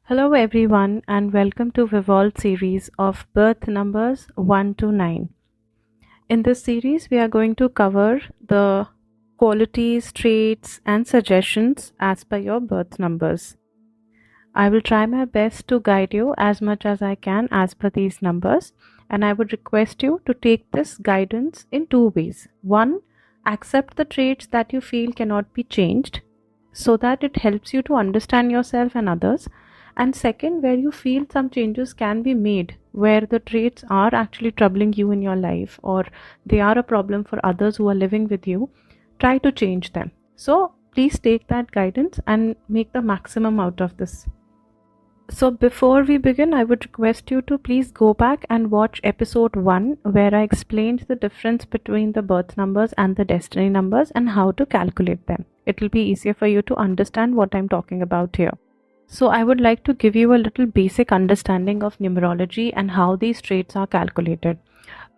Hello everyone and welcome to Vivolve series of birth numbers 1 to 9. In this series we are going to cover the qualities, traits and suggestions as per your birth numbers. I will try my best to guide you as much as I can as per these numbers, and I would request you to take this guidance in two ways. One, accept the traits that you feel cannot be changed so that it helps you to understand yourself and others. And second, where you feel some changes can be made, where the traits are actually troubling you in your life or they are a problem for others who are living with you, try to change them. So please take that guidance and make the maximum out of this. So before we begin, I would request you to please go back and watch episode 1 where I explained the difference between the birth numbers and the destiny numbers and how to calculate them. It will be easier for you to understand what I'm talking about here. So I would like to give you a little basic understanding of numerology and how these traits are calculated.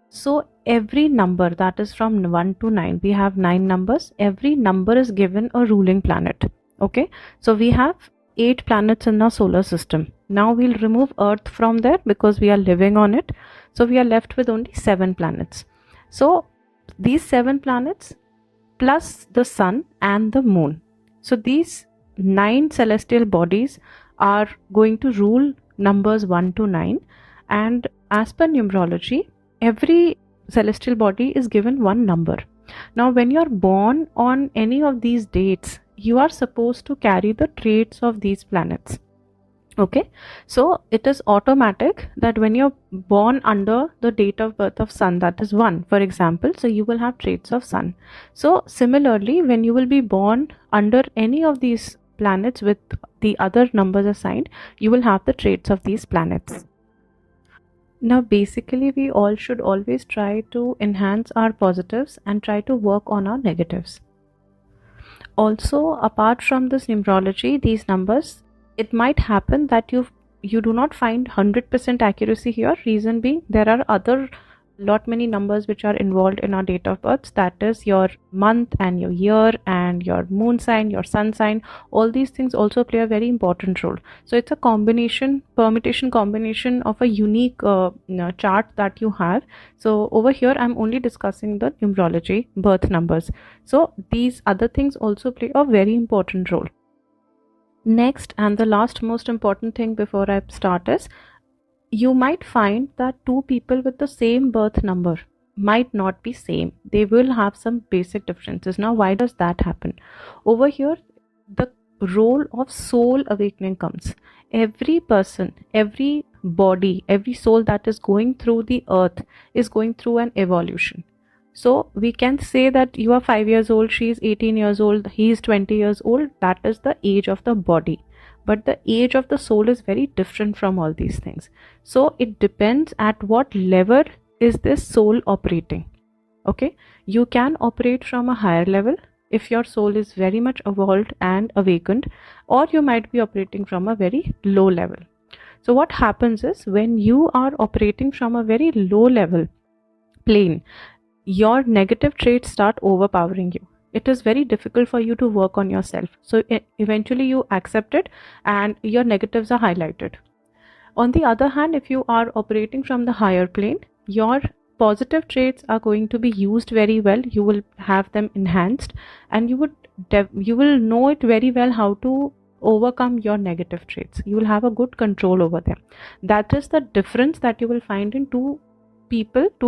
So every number that is from 1 to 9, we have 9 numbers. Every number is given a ruling planet. Okay, so we have 8 planets in our solar system. Now we'll remove Earth from there because we are living on it. So we are left with only 7 planets. So these 7 planets plus the sun and the moon. So these 9 celestial bodies are going to rule numbers 1 to 9, and as per numerology, every celestial body is given one number. Now when you're born on any of these dates, you are supposed to carry the traits of these planets. Okay, so it is automatic that when you're born under the date of birth of sun, that is 1 for example, so you will have traits of sun. So similarly, when you will be born under any of these planets with the other numbers assigned, you will have the traits of these planets. Now basically we all should always try to enhance our positives and try to work on our negatives. Also, apart from this numerology, these numbers, it might happen that you do not find 100% accuracy here. Reason being, there are other lot many numbers which are involved in our date of birth, that is your month and your year and your moon sign, your sun sign. All these things also play a very important role. So it's a permutation combination of a unique chart that you have. So over here I'm only discussing the numerology birth numbers. So these other things also play a very important role. Next and the last most important thing before I start is, you might find that two people with the same birth number might not be same. They will have some basic differences. Now why does that happen? Over here the role of soul awakening comes. Every person, every body, every soul that is going through the earth is going through an evolution. So we can say that you are 5 years old, she is 18 years old, he is 20 years old. That is the age of the body, but the age of the soul is very different from all these things. So it depends at what level is this soul operating. Okay, you can operate from a higher level if your soul is very much evolved and awakened, or you might be operating from a very low level. So what happens is, when you are operating from a very low level plane, your negative traits start overpowering you. It is very difficult for you to work on yourself. So eventually you accept it and your negatives are highlighted. On the other hand, if you are operating from the higher plane, your positive traits are going to be used very well. You will have them enhanced, and you will know it very well how to overcome your negative traits. You will have a good control over them. That is the difference that you will find in two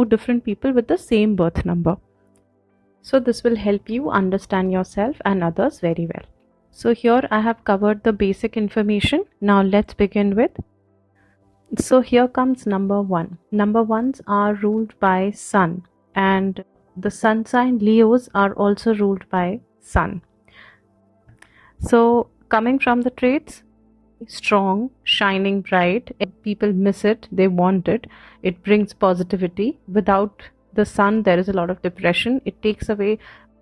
different people with the same birth number. So this will help you understand yourself and others very well. So here I have covered the basic information. Now let's begin with. So here comes number 1. Number 1s are ruled by sun, and the sun sign Leos are also ruled by sun. So coming from the traits, strong, shining bright, people miss it, they want it, it brings positivity. Without the sun there is a lot of depression. It takes away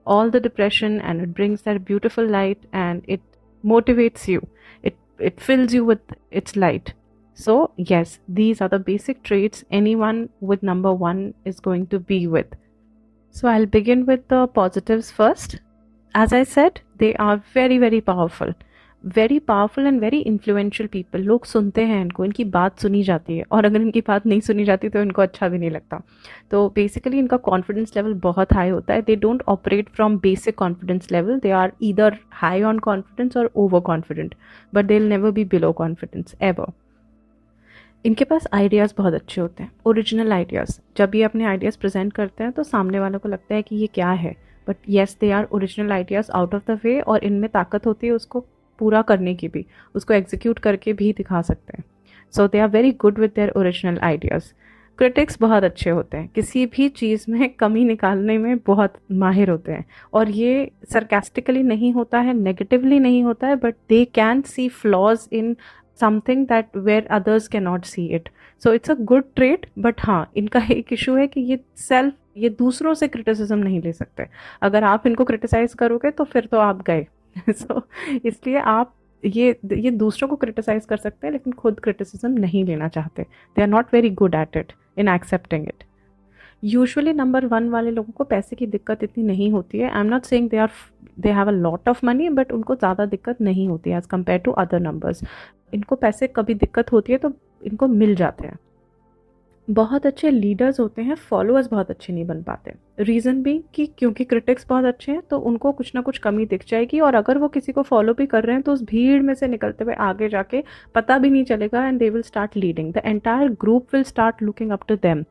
all the depression and it brings that beautiful light, and it motivates you, it fills you with its light. So yes, these are the basic traits anyone with number 1 is going to be with. So I'll begin with the positives first. As I said, they are very, very powerful. Very powerful and very influential people, लोग सुनते हैं इनको, इनकी बात सुनी जाती है, और अगर इनकी बात नहीं सुनी जाती तो इनको अच्छा भी नहीं लगता। तो बेसिकली इनका कॉन्फिडेंस लेवल बहुत हाई होता है। They don't operate from basic confidence level, they are either high on confidence और over confident, but they will never be below confidence ever. इनके पास आइडियाज़ बहुत अच्छे होते हैं, ओरिजिनल आइडियाज़। जब ये अपने आइडियाज़ प्रेजेंट करते हैं तो सामने वालों को लगता है कि ये क्या है, but yes they are original ideas out of the way, और इनमें ताकत होती है उसको पूरा करने की भी, उसको एग्जीक्यूट करके भी दिखा सकते हैं। So they are very good with their original ideas. Critics बहुत अच्छे होते हैं, किसी भी चीज़ में कमी निकालने में बहुत माहिर होते हैं, और ये सरकास्टिकली नहीं होता है, नेगेटिवली नहीं होता है, but they can see flaws in something that where others can not see it. So it's a good trait, but हाँ इनका एक इशू है कि ये दूसरों से क्रिटिसिज्म नहीं ले सकते। अगर आप इनको क्रिटिसाइज करोगे तो फिर तो आप गए। सो इसलिए आप ये दूसरों को क्रिटिसाइज कर सकते हैं, लेकिन खुद क्रिटिसिज्म नहीं लेना चाहते। They are not very good at it in accepting it. Usually number 1 वाले लोगों को पैसे की दिक्कत इतनी नहीं होती है। I am not saying they have a lot of money, but उनको ज़्यादा दिक्कत नहीं होती है as compare to other numbers. इनको पैसे कभी दिक्कत होती है तो इनको मिल जाते हैं। बहुत अच्छे लीडर्स होते हैं, फॉलोअर्स बहुत अच्छे नहीं बन पाते। रीज़न भी कि क्योंकि क्रिटिक्स बहुत अच्छे हैं तो उनको कुछ ना कुछ कमी दिख जाएगी, और अगर वो किसी को फॉलो भी कर रहे हैं तो उस भीड़ में से निकलते हुए आगे जाके पता भी नहीं चलेगा, and they will start leading, the entire group will start looking up to them,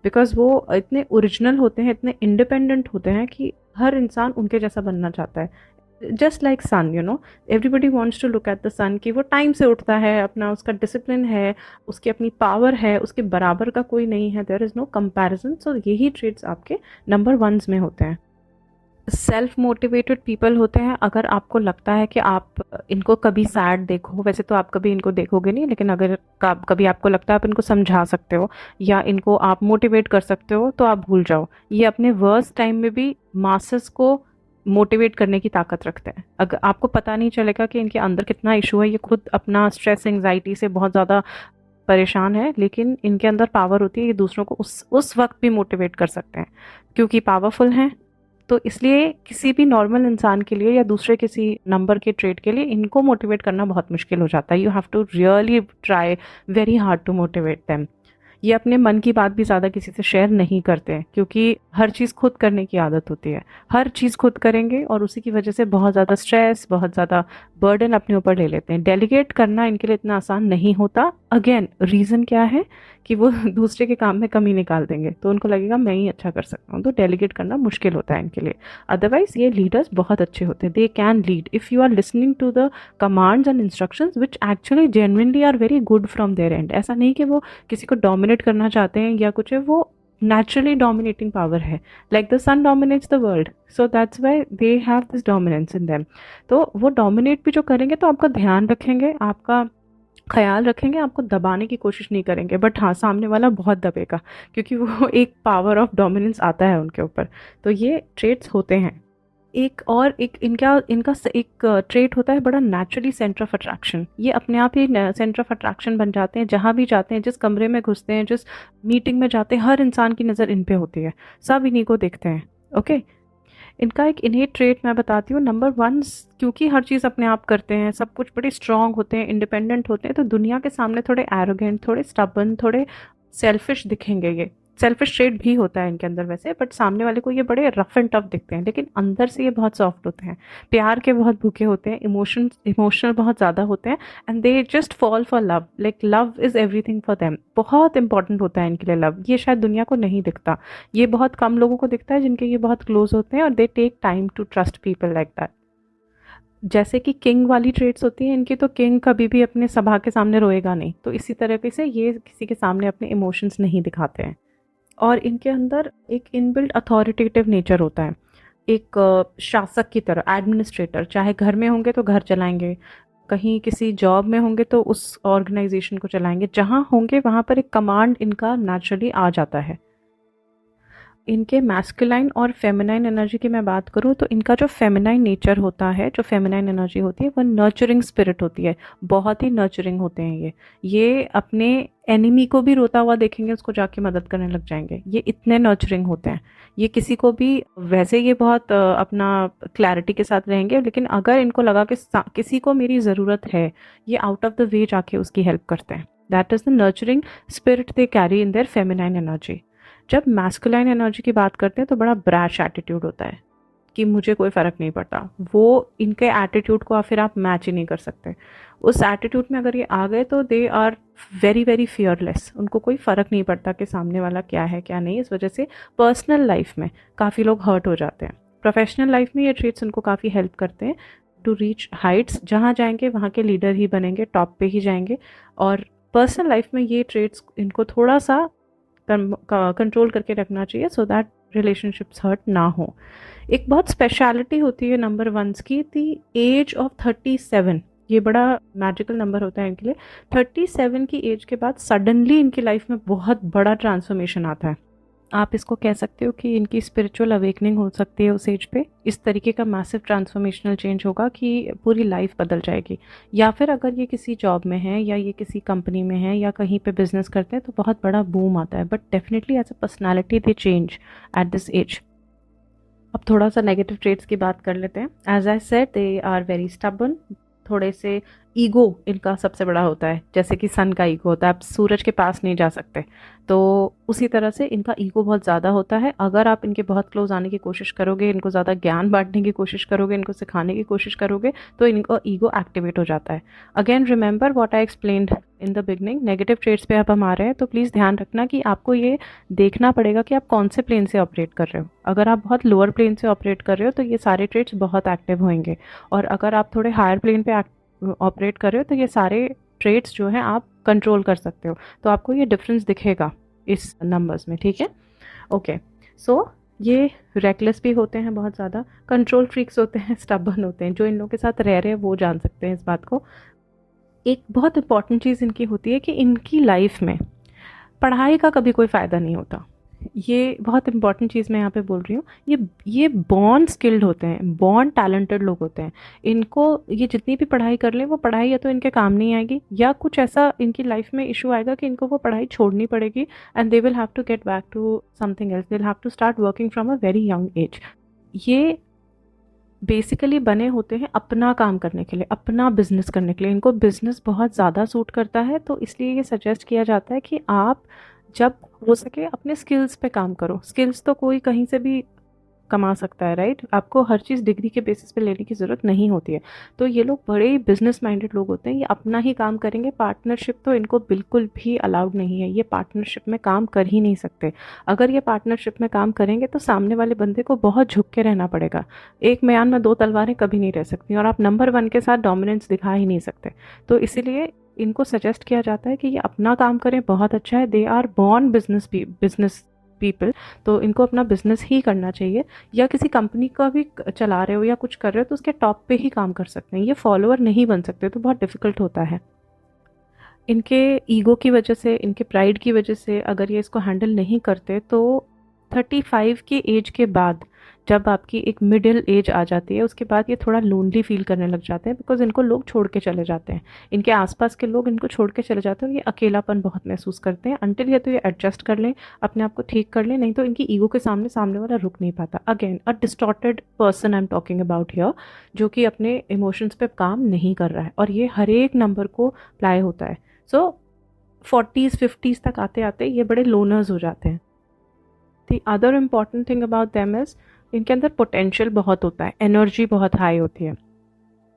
because वो इतने ओरिजिनल होते हैं, इतने इंडिपेंडेंट होते हैं कि हर इंसान उनके जैसा बनना चाहता है। Just like sun, you know, everybody wants to look at the sun, कि वो टाइम से उठता है, अपना उसका डिसिप्लिन है, उसकी अपनी पावर है, उसके बराबर का कोई नहीं है, देयर इज़ नो कंपैरिजन। सो यही ट्रेड्स आपके नंबर 1s में होते हैं। सेल्फ मोटिवेटेड पीपल होते हैं। अगर आपको लगता है कि आप इनको कभी सैड देखो, वैसे तो आप कभी इनको देखोगे नहीं, लेकिन अगर कभी आपको लगता है आप इनको समझा सकते हो या इनको आप मोटिवेट कर सकते हो तो आप भूल जाओ। ये अपने वर्स्ट टाइम में भी मासेस को मोटिवेट करने की ताकत रखते हैं। अगर आपको पता नहीं चलेगा कि इनके अंदर कितना इशू है, ये खुद अपना स्ट्रेस एंग्जाइटी से बहुत ज़्यादा परेशान है, लेकिन इनके अंदर पावर होती है, ये दूसरों को उस वक्त भी मोटिवेट कर सकते हैं क्योंकि पावरफुल हैं। तो इसलिए किसी भी नॉर्मल इंसान के लिए या दूसरे किसी नंबर के ट्रेड के लिए इनको मोटिवेट करना बहुत मुश्किल हो जाता है। You have to really try very hard to motivate them. ये अपने मन की बात भी ज़्यादा किसी से शेयर नहीं करते हैं, क्योंकि हर चीज़ खुद करने की आदत होती है। हर चीज़ खुद करेंगे और उसी की वजह से बहुत ज़्यादा स्ट्रेस, बहुत ज़्यादा बर्डन अपने ऊपर ले लेते हैं। डेलीगेट करना इनके लिए इतना आसान नहीं होता। अगेन रीज़न क्या है कि वो दूसरे के काम में कमी निकाल देंगे, तो उनको लगेगा मैं ही अच्छा कर सकता हूँ, तो डेलीगेट करना मुश्किल होता है इनके लिए। अदरवाइज ये लीडर्स बहुत अच्छे होते हैं, they can lead if you are listening to the commands and instructions which actually genuinely are very good from their end. ऐसा नहीं कि वो किसी को डोमिनेट करना चाहते हैं या कुछ है, वो naturally dominating power है, like the sun dominates the world, so that's why they have this dominance in them। तो वो डोमिनेट भी जो करेंगे तो आपका ध्यान रखेंगे, आपका ख्याल रखेंगे, आपको दबाने की कोशिश नहीं करेंगे, बट हाँ सामने वाला बहुत दबेगा क्योंकि वो एक पावर ऑफ डोमिनेंस आता है उनके ऊपर। तो ये ट्रेट्स होते हैं। एक इनका एक ट्रेट होता है बड़ा नेचुरली सेंटर ऑफ अट्रैक्शन। ये अपने आप ही सेंटर ऑफ अट्रैक्शन बन जाते हैं, जहाँ भी जाते हैं, जिस कमरे में घुसते हैं, जिस मीटिंग में जाते हैं, हर इंसान की नज़र इन पे होती है, सब इन्हीं को देखते हैं। ओके, इनका एक इनहेट ट्रेट मैं बताती हूँ, नंबर 1, क्योंकि हर चीज़ अपने आप करते हैं, सब कुछ बड़े स्ट्रांग होते हैं, इंडिपेंडेंट होते हैं, तो दुनिया के सामने थोड़े एरोगेंट, थोड़े स्टबन, थोड़े सेल्फिश दिखेंगे। ये सेल्फिश ट्रेट भी होता है इनके अंदर वैसे, बट सामने वाले को ये बड़े रफ एंड टफ दिखते हैं, लेकिन अंदर से ये बहुत सॉफ्ट होते हैं, प्यार के बहुत भूखे होते हैं, इमोशनल बहुत ज़्यादा होते हैं, and they just fall for love, like love is everything for them. बहुत इंपॉर्टेंट होता है इनके लिए लव। ये शायद दुनिया को नहीं दिखता, ये बहुत कम लोगों को दिखता है जिनके ये बहुत क्लोज होते हैं, और they take time to trust people like that. जैसे कि किंग वाली ट्रेट्स होती हैं इनकी, तो किंग कभी भी अपने सभा के सामने रोएगा नहीं, तो इसी तरीके से ये किसी के सामने अपने इमोशंस नहीं दिखाते हैं। और इनके अंदर एक इनबिल्ट अथॉरिटेटिव नेचर होता है, एक शासक की तरह, एडमिनिस्ट्रेटर। चाहे घर में होंगे तो घर चलाएंगे, कहीं किसी जॉब में होंगे तो उस ऑर्गेनाइजेशन को चलाएंगे, जहाँ होंगे वहाँ पर एक कमांड इनका नेचुरली आ जाता है। इनके मैस्कुलाइन और फेमिनाइन एनर्जी की मैं बात करूँ तो इनका जो फेमिनाइन नेचर होता है, जो फेमिनाइन एनर्जी होती है, वो नर्चरिंग स्पिरिट होती है। बहुत ही नर्चरिंग होते हैं ये अपने एनिमी को भी रोता हुआ देखेंगे, उसको जाके मदद करने लग जाएंगे। ये इतने नर्चरिंग होते हैं। ये किसी को भी, वैसे ये बहुत अपना क्लैरिटी के साथ रहेंगे, लेकिन अगर इनको लगा कि किसी को मेरी ज़रूरत है, ये आउट ऑफ द वे जाके उसकी हेल्प करते हैं। That is the nurturing spirit they carry in their feminine energy. जब मैस्कुलाइन एनर्जी की बात करते हैं तो बड़ा ब्रैश एटीट्यूड होता है कि मुझे कोई फ़र्क नहीं पड़ता। वो इनके एटीट्यूड को फिर आप मैच ही नहीं कर सकते। उस एटीट्यूड में अगर ये आ गए तो they are very very fearless. उनको कोई फ़र्क नहीं पड़ता कि सामने वाला क्या है क्या नहीं। इस वजह से पर्सनल लाइफ में काफ़ी लोग हर्ट हो जाते हैं। प्रोफेशनल लाइफ में ये ट्रेट्स उनको काफ़ी हेल्प करते हैं टू रीच हाइट्स। जहाँ जाएंगे वहाँ के लीडर ही बनेंगे, टॉप पे ही जाएंगे। और पर्सनल लाइफ में ये ट्रेट्स इनको थोड़ा सा कंट्रोल करके रखना चाहिए, सो दैट रिलेशनशिप्स हर्ट ना हो। एक बहुत स्पेशलिटी होती है नंबर वंस की, दी एज ऑफ 37। ये बड़ा मैजिकल नंबर होता है इनके लिए। 37 की एज के बाद सडनली इनकी लाइफ में बहुत बड़ा ट्रांसफॉर्मेशन आता है। आप इसको कह सकते हो कि इनकी स्पिरिचुअल अवेकनिंग हो सकती है उस एज पे। इस तरीके का मैसिव ट्रांसफॉर्मेशनल चेंज होगा कि पूरी लाइफ बदल जाएगी। या फिर अगर ये किसी जॉब में है या ये किसी कंपनी में है या कहीं पे बिजनेस करते हैं तो बहुत बड़ा बूम आता है। But definitely as a personality they change at this age. अब थोड़ा सा नेगेटिव ट्रेट्स की बात कर लेते हैं। As I said, they are very stubborn. थोड़े से ईगो इनका सबसे बड़ा होता है, जैसे कि सन का ईगो होता है, आप सूरज के पास नहीं जा सकते। तो उसी तरह से इनका ईगो बहुत ज़्यादा होता है। अगर आप इनके बहुत क्लोज आने की कोशिश करोगे, इनको ज़्यादा ज्ञान बांटने की कोशिश करोगे, इनको सिखाने की कोशिश करोगे, तो इनका ईगो एक्टिवेट हो जाता है। Again remember what I explained in the beginning. Negative traits पे अब हम आ रहे हैं, तो प्लीज़ ध्यान रखना कि आपको ये देखना पड़ेगा कि आप कौन से प्लेन से ऑपरेट कर रहे हो। अगर आप बहुत लोअर प्लेन से ऑपरेट कर रहे हो तो ये सारे ट्रेट्स बहुत एक्टिव होंगे, और अगर आप थोड़े हायर प्लेन पे ऑपरेट कर रहे हो तो ये सारे ट्रेट्स जो हैं आप कंट्रोल कर सकते हो। तो आपको ये डिफरेंस दिखेगा इस नंबर्स में, ठीक है। ओके, सो ये रेकलेस भी होते हैं बहुत ज़्यादा, कंट्रोल फ्रीक्स होते हैं, स्टबर्न होते हैं। जो इन लोगों के साथ रह रहे हैं वो जान सकते हैं इस बात को। एक बहुत इंपॉर्टेंट चीज़ इनकी होती है कि इनकी लाइफ में पढ़ाई का कभी कोई फ़ायदा नहीं होता। ये बहुत इंपॉर्टेंट चीज़ मैं यहाँ पे बोल रही हूँ। ये बॉर्न स्किल्ड होते हैं, बॉर्न टैलेंटेड लोग होते हैं। इनको ये जितनी भी पढ़ाई कर लें, वो पढ़ाई या तो इनके काम नहीं आएगी, या कुछ ऐसा इनकी लाइफ में इशू आएगा कि इनको वो पढ़ाई छोड़नी पड़ेगी, and they will have to get back to something else. They will have to start working from a very young age. ये बेसिकली बने होते हैं अपना काम करने के लिए, अपना बिजनेस करने के लिए। इनको बिजनेस बहुत ज़्यादा सूट करता है, तो इसलिए ये सजेस्ट किया जाता है कि आप जब हो सके अपने स्किल्स पे काम करो। स्किल्स तो कोई कहीं से भी कमा सकता है, राइट। आपको हर चीज़ डिग्री के बेसिस पे लेने की ज़रूरत नहीं होती है। तो ये लोग बड़े ही बिजनेस माइंडेड लोग होते हैं, ये अपना ही काम करेंगे। पार्टनरशिप तो इनको बिल्कुल भी अलाउड नहीं है, ये पार्टनरशिप में काम कर ही नहीं सकते। अगर ये पार्टनरशिप में काम करेंगे तो सामने वाले बंदे को बहुत झुक के रहना पड़ेगा। एक म्यान में दो तलवारें कभी नहीं रह सकती, और आप नंबर 1 के साथ डोमिनेंस दिखा ही नहीं सकते। तो इसीलिए इनको सजेस्ट किया जाता है कि ये अपना काम करें, बहुत अच्छा है। They are born business people, तो इनको अपना बिजनेस ही करना चाहिए। या किसी कंपनी का भी चला रहे हो या कुछ कर रहे हो तो उसके टॉप पे ही काम कर सकते हैं। ये फॉलोअर नहीं बन सकते, तो बहुत डिफ़िकल्ट होता है। इनके ईगो की वजह से, इनके प्राइड की वजह से अगर ये इसको हैंडल नहीं करते तो 35 की एज के बाद, जब आपकी एक मिडिल एज आ जाती है, उसके बाद ये थोड़ा लोनली फील करने लग जाते हैं, बिकॉज इनको लोग छोड़ के चले जाते हैं। इनके आसपास के लोग इनको छोड़ के चले जाते हैं और ये अकेलापन बहुत महसूस करते हैं। अनटिल या तो ये एडजस्ट कर लें, अपने आप को ठीक कर लें, नहीं तो इनकी ईगो के सामने वाला रुक नहीं पाता। Again a distorted person I am talking about here, जो कि अपने इमोशंस पे काम नहीं कर रहा है, और ये हर एक नंबर को अप्लाई होता है। सो 40s 50s तक आते आते ये बड़े लोनर्स हो जाते हैं। The other important thing about them is, इनके अंदर पोटेंशियल बहुत होता है, एनर्जी बहुत हाई होती है,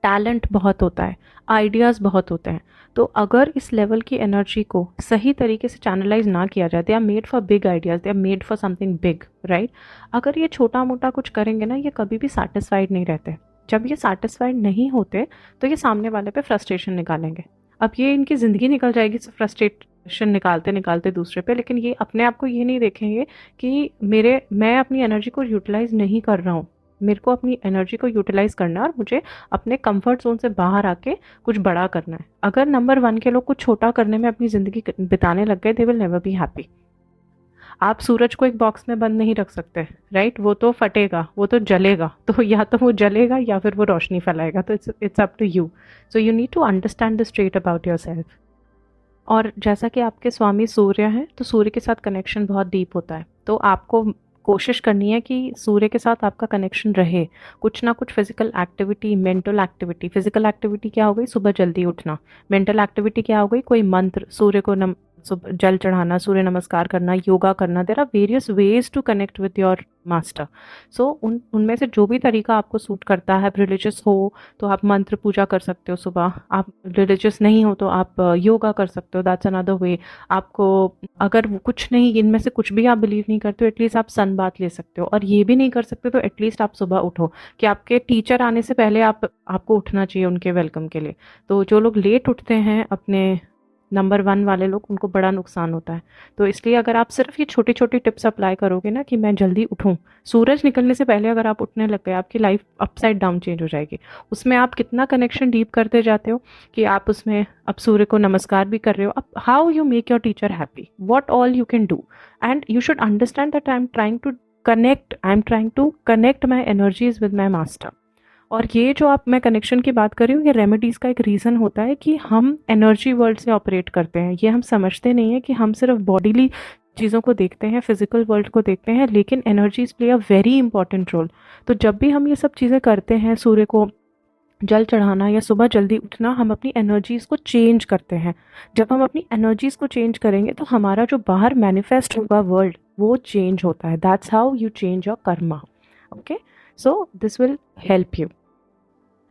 टैलेंट बहुत होता है, आइडियाज़ बहुत होते हैं। तो अगर इस लेवल की एनर्जी को सही तरीके से चैनलाइज ना किया जाए, they are made for big ideas, they are made for something big, right. अगर ये छोटा मोटा कुछ करेंगे ना, ये कभी भी सेटिस्फाइड नहीं रहते। जब ये सेटिस्फाइड नहीं होते तो ये सामने वाले पे फ्रस्ट्रेशन निकालेंगे। अब ये इनकी ज़िंदगी निकल जाएगी फ्रस्ट्रेशन निकालते निकालते दूसरे पे, लेकिन ये अपने आप को ये नहीं देखेंगे कि मैं अपनी एनर्जी को यूटिलाइज़ नहीं कर रहा हूँ। मेरे को अपनी एनर्जी को यूटिलाइज़ करना है और मुझे अपने कंफर्ट जोन से बाहर आके कुछ बड़ा करना है। अगर नंबर 1 के लोग कुछ छोटा करने में अपनी ज़िंदगी बिताने लग गए, दे विल नेवर बी हैप्पी। आप सूरज को एक बॉक्स में बंद नहीं रख सकते, राइट? वो तो फटेगा, वो तो जलेगा, तो या तो वो जलेगा या फिर वो रोशनी फैलाएगा, तो it's up to you. So you need to understand the straight about yourself. और जैसा कि आपके स्वामी सूर्य हैं, तो सूर्य के साथ कनेक्शन बहुत डीप होता है, तो आपको कोशिश करनी है कि सूर्य के साथ आपका कनेक्शन रहे। कुछ ना कुछ physical activity, mental activity. Physical activity क्या हो गई? सुबह जल्दी उठना। मेंटल एक्टिविटी क्या हो गई? कोई मंत्र, सूर्य को जल चढ़ाना, सूर्य नमस्कार करना, योगा करना। There are various ways to connect with your master. So उनमें से जो भी तरीका आपको सूट करता है, रिलीजियस हो तो आप मंत्र पूजा कर सकते हो सुबह, आप रिलीजियस नहीं हो तो आप योगा कर सकते हो, दैट्स अनदर वे। आपको अगर वो कुछ नहीं, इनमें से कुछ भी आप बिलीव नहीं करते हो, एटलीस्ट आप सन बाथ ले सकते हो। और ये भी नहीं कर सकते तो एटलीस्ट आप सुबह उठो, कि आपके टीचर आने से पहले आपको उठना चाहिए उनके वेलकम के लिए। तो जो लोग लेट उठते हैं, अपने नंबर 1 वाले लोग, उनको बड़ा नुकसान होता है। तो इसलिए अगर आप सिर्फ ये छोटी छोटी टिप्स अप्लाई करोगे ना, कि मैं जल्दी उठूं, सूरज निकलने से पहले अगर आप उठने लग गए, आपकी लाइफ अपसाइड डाउन चेंज हो जाएगी। उसमें आप कितना कनेक्शन डीप करते जाते हो कि आप उसमें अब सूर्य को नमस्कार भी कर रहे हो। अब how you make your teacher happy, what all you can do, and you should understand that I am trying to connect my energies with my master. और ये जो मैं कनेक्शन की बात कर रही हूँ, ये रेमेडीज़ का एक रीज़न होता है कि हम एनर्जी वर्ल्ड से ऑपरेट करते हैं। ये हम समझते नहीं है कि हम सिर्फ बॉडीली चीज़ों को देखते हैं, फिजिकल वर्ल्ड को देखते हैं, लेकिन energies play a very important role. तो जब भी हम ये सब चीज़ें करते हैं, सूर्य को जल चढ़ाना या सुबह जल्दी उठना, हम अपनी एनर्जीज़ को चेंज करते हैं। जब हम अपनी एनर्जीज़ को चेंज करेंगे तो हमारा जो बाहर मैनिफेस्ट होगा वर्ल्ड, वो चेंज होता है। That's how you change your Karma. Okay, so this will help you.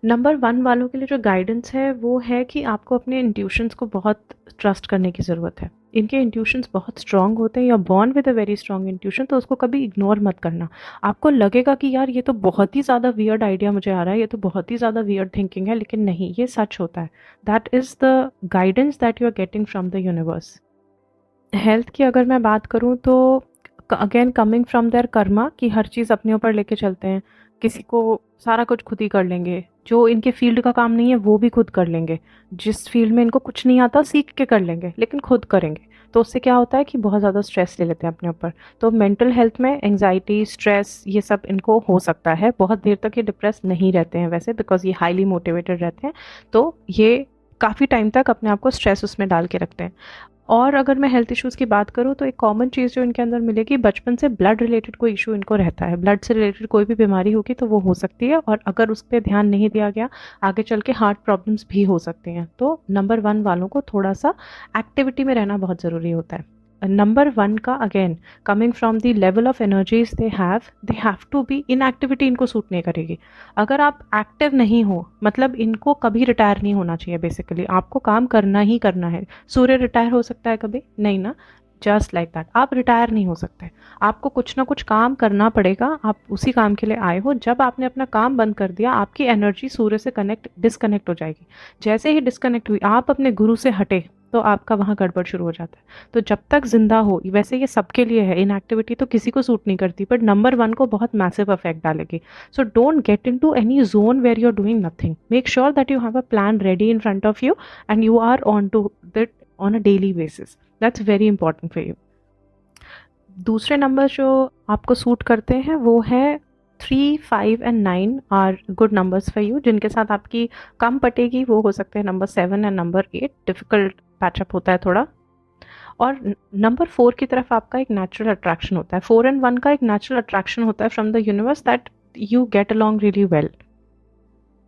Number 1 वालों के लिए जो गाइडेंस है वो है कि आपको अपने इंट्यूशंस को बहुत ट्रस्ट करने की ज़रूरत है। इनके इंट्यूशंस बहुत स्ट्रांग होते हैं, या born with a very strong intuition, तो उसको कभी इग्नोर मत करना। आपको लगेगा कि यार ये तो बहुत ही ज़्यादा वियर्ड आइडिया मुझे आ रहा है, ये तो बहुत ही ज़्यादा वियर्ड थिंकिंग है, लेकिन नहीं, ये सच होता है। That is the guidance that you are getting from the universe. Health की अगर मैं बात करूँ तो again coming from their karma, कि हर चीज़ अपने ऊपर लेके चलते हैं। किसी को सारा कुछ खुद ही कर लेंगे, जो इनके फील्ड का काम नहीं है वो भी खुद कर लेंगे। जिस फील्ड में इनको कुछ नहीं आता सीख के कर लेंगे, लेकिन खुद करेंगे। तो उससे क्या होता है कि बहुत ज़्यादा स्ट्रेस ले लेते हैं अपने ऊपर। तो मेंटल हेल्थ में एंग्जाइटी, स्ट्रेस, ये सब इनको हो सकता है। बहुत देर तक ये डिप्रेस नहीं रहते हैं वैसे, बिकॉज ये हाईली मोटिवेटेड रहते हैं। तो ये काफ़ी टाइम तक अपने आप को स्ट्रेस उसमें डाल के रखते हैं। और अगर मैं हेल्थ इश्यूज़ की बात करूँ तो एक कॉमन चीज़ जो इनके अंदर मिलेगी, बचपन से ब्लड रिलेटेड कोई इशू इनको रहता है। ब्लड से रिलेटेड कोई भी बीमारी होगी तो वो हो सकती है, और अगर उस पर ध्यान नहीं दिया गया, आगे चल के हार्ट प्रॉब्लम्स भी हो सकती हैं। तो नंबर 1 वालों को थोड़ा सा एक्टिविटी में रहना बहुत ज़रूरी होता है। नंबर 1 का again coming from the level of energies they have to be, inactivity इनको सूट नहीं करेगी। अगर आप एक्टिव नहीं हो, मतलब इनको कभी रिटायर नहीं होना चाहिए। बेसिकली आपको काम करना ही करना है। सूर्य रिटायर हो सकता है कभी? नहीं ना। जस्ट लाइक दैट, आप रिटायर नहीं हो सकते। आपको कुछ ना कुछ काम करना पड़ेगा, आप उसी काम के लिए आए हो। जब आपने अपना काम बंद कर दिया, आपकी एनर्जी सूर्य से डिस्कनेक्ट हो जाएगी। जैसे ही डिस्कनेक्ट हुई, आप अपने गुरु से हटे, तो आपका वहाँ गड़बड़ शुरू हो जाता है। तो जब तक जिंदा हो, वैसे ये सबके लिए है, इनएक्टिविटी तो किसी को सूट नहीं करती, बट नंबर 1 को बहुत मैसिव इफेक्ट डालेगी। So don't get into any zone where you are doing nothing. Make sure that you have a plan ready in front of you and you are on to that on a daily basis. That's very important for you. दूसरे number जो आपको suit करते हैं वो है 3, 5 and 9 are good numbers for you. जिनके साथ आपकी कम पटेगी वो हो सकते हैं number 7 and number 8। Difficult patch up होता है थोड़ा। और नंबर 4 की तरफ आपका एक नेचुरल अट्रैक्शन होता है। 4 एंड 1 का एक नेचुरल अट्रैक्शन होता है from the universe, that you get along really well.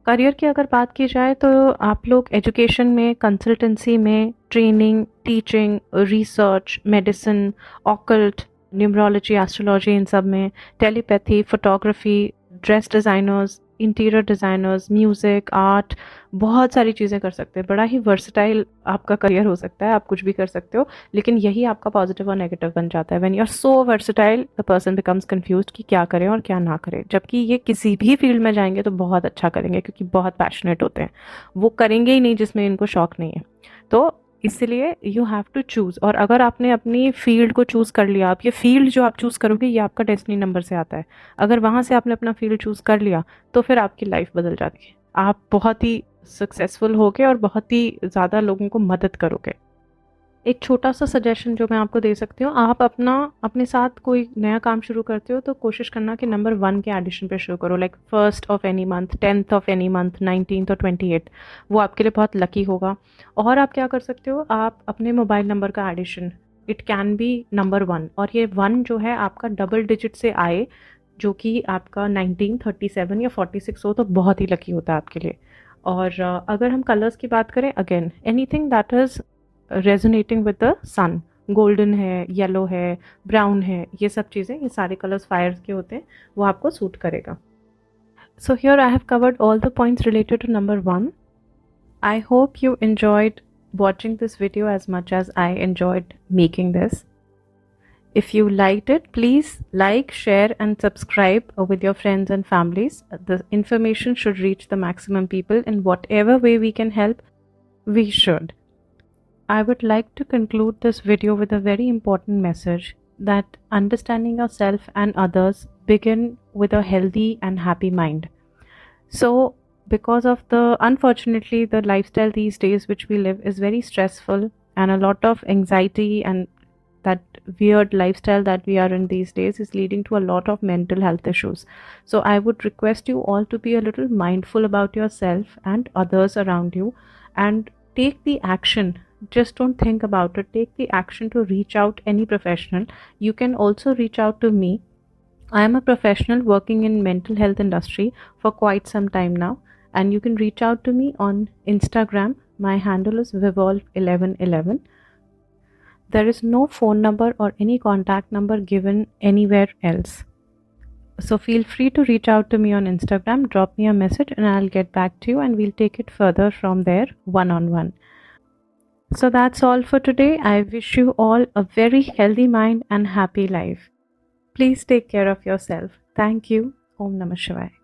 Career की अगर बात की जाए तो आप लोग एजुकेशन में, कंसल्टेंसी में, training, teaching, research, medicine, occult, numerology, astrology, इन सब में, telepathy, photography, dress designers, interior designers, music, art, बहुत सारी चीज़ें कर सकते हैं। बड़ा ही वर्सटाइल आपका करियर हो सकता है, आप कुछ भी कर सकते हो, लेकिन यही आपका पॉजिटिव और नेगेटिव बन जाता है। When you are so versatile, the person becomes confused कि क्या करें और क्या ना करें। जबकि ये किसी भी फील्ड में जाएंगे तो बहुत अच्छा करेंगे, क्योंकि बहुत पैशनेट होते हैं। वो करेंगे ही नहीं जिसमें इनको शौक नहीं है। तो इसलिए यू हैव टू चूज़। और अगर आपने अपनी फील्ड को चूज़ कर लिया, आप ये फील्ड जो आप चूज़ करोगे ये आपका डेस्टिनी नंबर से आता है। अगर वहाँ से आपने अपना फील्ड चूज़ कर लिया तो फिर आपकी लाइफ बदल जाती है। आप बहुत ही सक्सेसफुल होगे और बहुत ही ज़्यादा लोगों को मदद करोगे। एक छोटा सा सजेशन जो मैं आपको दे सकती हूँ, आप अपने साथ कोई नया काम शुरू करते हो तो कोशिश करना कि नंबर 1 के एडिशन पे शुरू करो, like first of any month, 10th of any month, 19th और 28th। वो आपके लिए बहुत लकी होगा। और आप क्या कर सकते हो, आप अपने मोबाइल नंबर का addition, it can be number 1, और ये 1 जो है आपका डबल डिजिट से आए, जो कि आपका 19, 37 या 46 हो तो बहुत ही लकी होता है आपके लिए। और अगर हम कलर्स की बात करें, again anything that is resonating with the sun, golden है, येलो है, ब्राउन है, ये सब चीज़ें, ये सारे कलर्स फायर के होते हैं, वो आपको सूट करेगा। So here I have covered all the points related to number 1. I hope you enjoyed watching this video as much as I enjoyed making this. If you liked it, please like, share and subscribe with your friends and families. The information should reach the maximum people. In whatever way we can help, we should. I would like to conclude this video with a very important message, that understanding yourself and others begin with a healthy and happy mind. So because of unfortunately the lifestyle these days which we live is very stressful, and a lot of anxiety, and that weird lifestyle that we are in these days is leading to a lot of mental health issues. So I would request you all to be a little mindful about yourself and others around you, and take the action. Just don't think about it, take the action to reach out any professional. You can also reach out to me. I am a professional working in mental health industry for quite some time now, and you can reach out to me on Instagram. My handle is Vivolve1111. There is no phone number or any contact number given anywhere else. So feel free to reach out to me on Instagram, drop me a message and I'll get back to you, and we'll take it further from there one-on-one. So that's all for today. I wish you all a very healthy mind and happy life. Please take care of yourself. Thank you. Om Namah Shivaya.